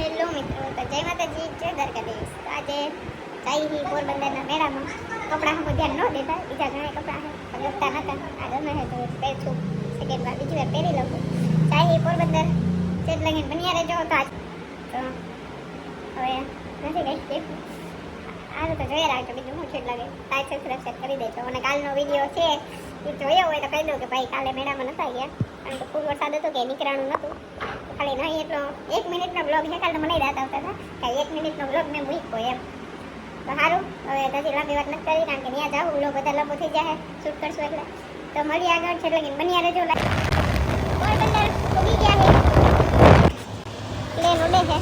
Hello મિત્રો, તો જય માતાજી, જય દ્વારકાધીશ. તો આજે જઈ પોરબંદરના મેળામાં. કપડાં હું ધ્યાન ન દેતા, બીજા ઘણા કપડાં ગમતા નતા. આ ગમે છે તો પહેરશું, સેકન્ડ વાર બીજી વાર પહેરી લઉં. જઈ પોરબંદર ચેટ લગીને બન્યા રહેજો. તો હવે નથી કઈ આનું તો જોયા રાખજો. બીજું હું છેટ લાગે ટાઈટ સબસ્ક્રાઇબ કરી દેજો. અને કાલનો વિડીયો છે એ જોયો હોય તો કહી દઉં કે ભાઈ કાલે મેળામાં નતા ગયા, કારણ કે ખૂબ વરસાદ હતો કે નીકળવાનું નહોતું. ખાલી નહીં એટલો 1 મિનિટનો બ્લોગ છે. કાલે મને રાત આવતા હતા કે 1 મિનિટનો બ્લોગ મેં મૂક્યો એમ. તો સારું, હવે હજી લાંબી વાત નથી કરી, કારણ કે ત્યાં જાઉં બ્લોગ બધા લાંબો થઈ જાય, શૂટ કરશું એટલે. તો મળીએ આગળ, છે એટલે બન્યા રહેજો. પોરબંદર ઉગી ગયા છે, પ્લેન ઉડે છે.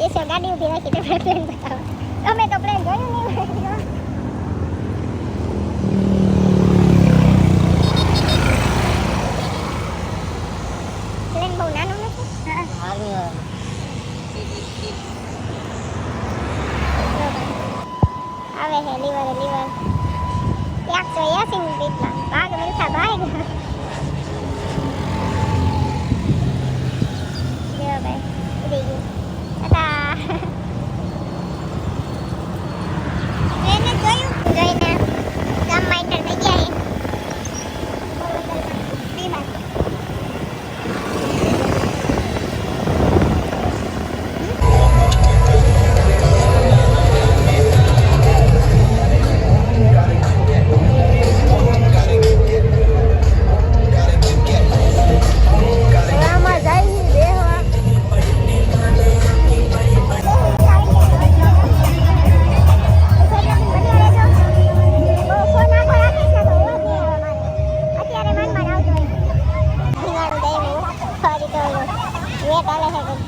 એ છે ગાડી ઊભી રાખી તો પ્લેન બતાવો. તમે તો પ્લેન જોયું નહીં હોય. પ્લેન બહુ નાનું નથી. આવે છે લીવર 180 ની સ્પીડમાં ભાગ મિલતા ભાગ. જો ભાઈ ઉડી ગયું. હતા ટ્રેને જોયું, જોઈને ગામમાં એન્ટર થઈ ગયા.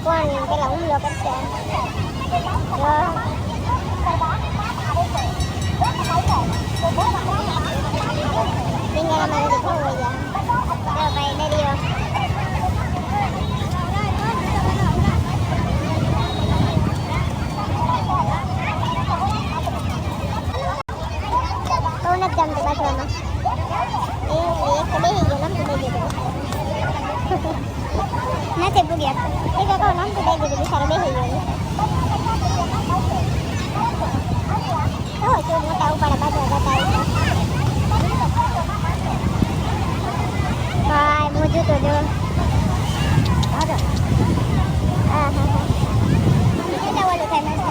કોણ પેલા હુમલો કરશે. ભાઈ દરિયો બહુ નથી ગમતું બાજવામાં. એક તો બેસી ગયો, નમતું દઈ દીધું. નથી પૂગ્યા એ તો કહું, નમતું દઈ દીધું, બિચારો બેસી ગયો. તો શું મોટા ઉપાડા બાજવા જતા ભાઈ મોજું તો જો. હા હા હા કેટલા ઓલું થાય મસ્ત.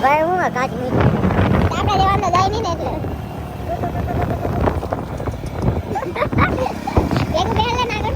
ભાઈ હું કાચ મીઠું આપણે લેવાનું જાય નહીં ને એટલે એક બે લે ના કર.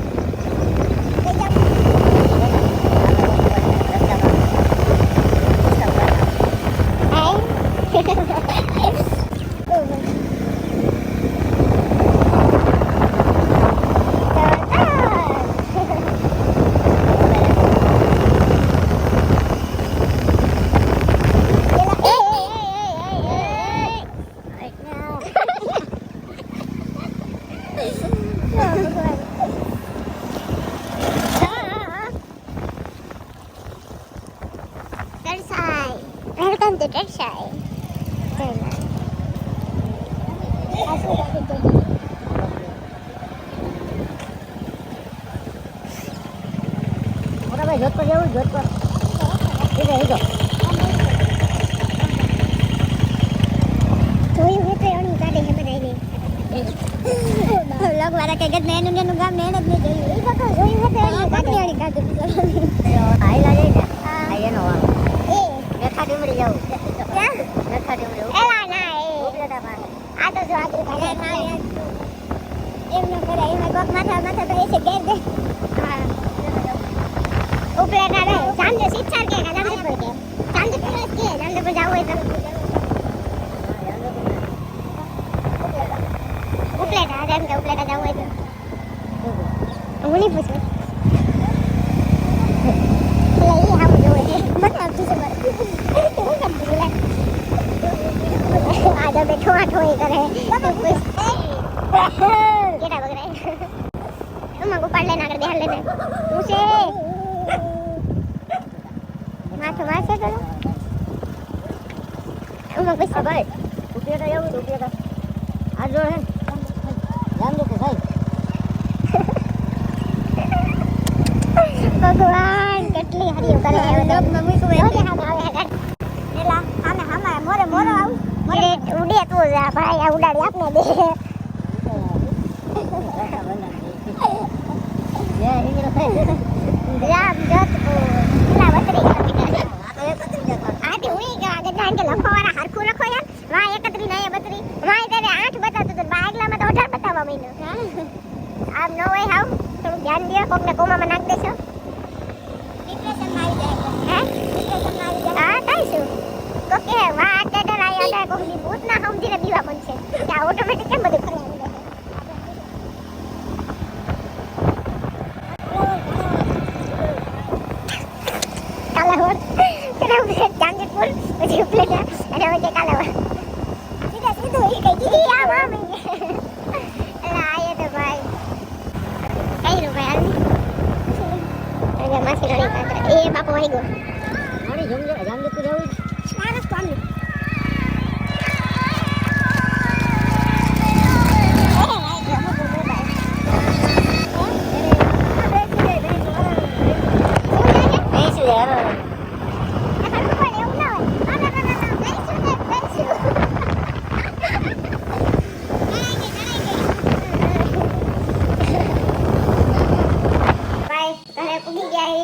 Welcome to Dersai. મોટા ભાઈ જોધપુર જવું, જોધપુર જોયું એટલે અણી કાઢે છે બધા. લોક વાળા કે ગદ નેનું નેનું ગામ નેણ જ નહીં જોયું. એ તો જોયું એટલે અણી કાઢે. આઈલા જઈ ને આ એનો વાળો નખા ડુમરી જવું. ક્યાં નખા ડુમરી એલા ના એ ઉપલેટા પાસે. આ તો જો આગળ ભાઈ ના એમ ન કરે. એમાં કોક માથા તો એસે ગેર દે. હા ઉપલેટા રે સાંજે શિક્ષાર કે જામજેપુર કે જામજેપુર કે જામજેપુર જાવ હોય તો ઉપલેટા જેમ કે ઉપલેટા જાવ હોય તો હું નહીં પૂછું. આજો બેઠો આઠો એ કરે કેટા બગરાય તું મંગો પાડ લેના કર બેહાર લેને મુસે માથું વાસે તો માં પૈસા ભાઈ રૂપિયા તો એવું રૂપિયા તો આ જો હે જાન દો કે ભાઈ ભગવાન કેટલી હરિયો કરે હે લોક માં મૂકો હે કે હા આવે હે એલા હામે હામે મોરે મોરો આવ મોરે ઉડે તો જા ભાઈ આ ઉડાડી આપને દે ये इंग्लिश है રામ જત કો કેટલા બતરી આથી ઉઈ ગયા ગડા કે લખવાના હરખું લખો યાર વા 31 ના 32 વા ત્યારે 8 બતાતો તો બાગલામાં તો 18 બતાવવા મહિનો આમ નો હોય હાવ થોડું ધ્યાન દે કોકને કોમામાં નાખ દેશો ડિપ્રેશનમાં આવી જાય હે ડિપ્રેશનમાં આવી જાય હા કાઈ શું તો કે વા આટા આયા કોક ની ભૂત ના સમજીને બીવા બનશે કે આ ઓટોમેટિક કેમ બધું કરે કાલાવડ તેના ઉપર ચાંદપુર પછી ઉપલેટા અને વચ્ચે કાલાવડ સીધા સીધું એ કઈ કી આ મામી એલા આયે તો ભાઈ કઈ રો ભાઈ આવી માસી રડી કાંતરા એ બાપો આવી ગયો મારી જામદેપુર જાવું ના રસ્તો આમ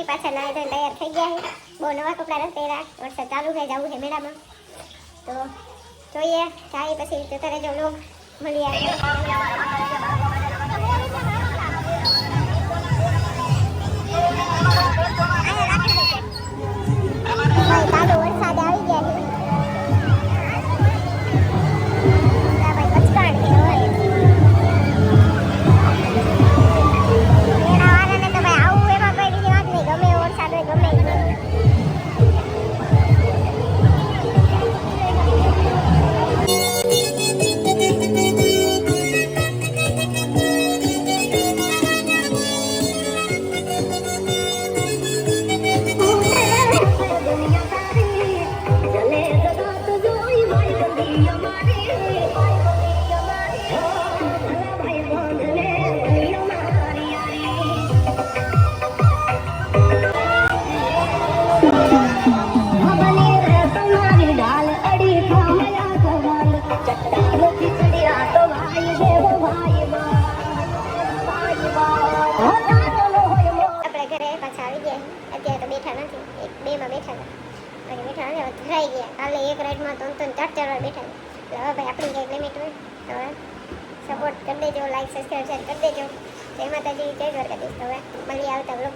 પાછા ના તૈયાર થઈ ગયા છે બહુ નવા કપડા નથી પહેર્યા વરસાદ ચાલુ થઈ જવું છે મેળામાં તો જોઈએ જાય પછી જતા રહેજો લોક મળી આવે ચાલુ વરસાદ આવી ગયા છે ભાઈ કચકાણ છે મેળાવાળાને તો ભાઈ આવું એમાં કઈ બીજી વાત નહીં ગમે એવો વરસાદ હોય ગમે કાલે એક રાઈડમાં 3-3 4-4 વાર બેઠા એટલે હવે ભાઈ આપણી કંઈક લિમિટ હોય તો હવે સપોર્ટ કરી દેજો લાઈક સબસ્ક્રાઈબ શેર કરી દેજો જય માતાજી જય દ્વારકાધીશ હવે મળી આવતા બ્લોગ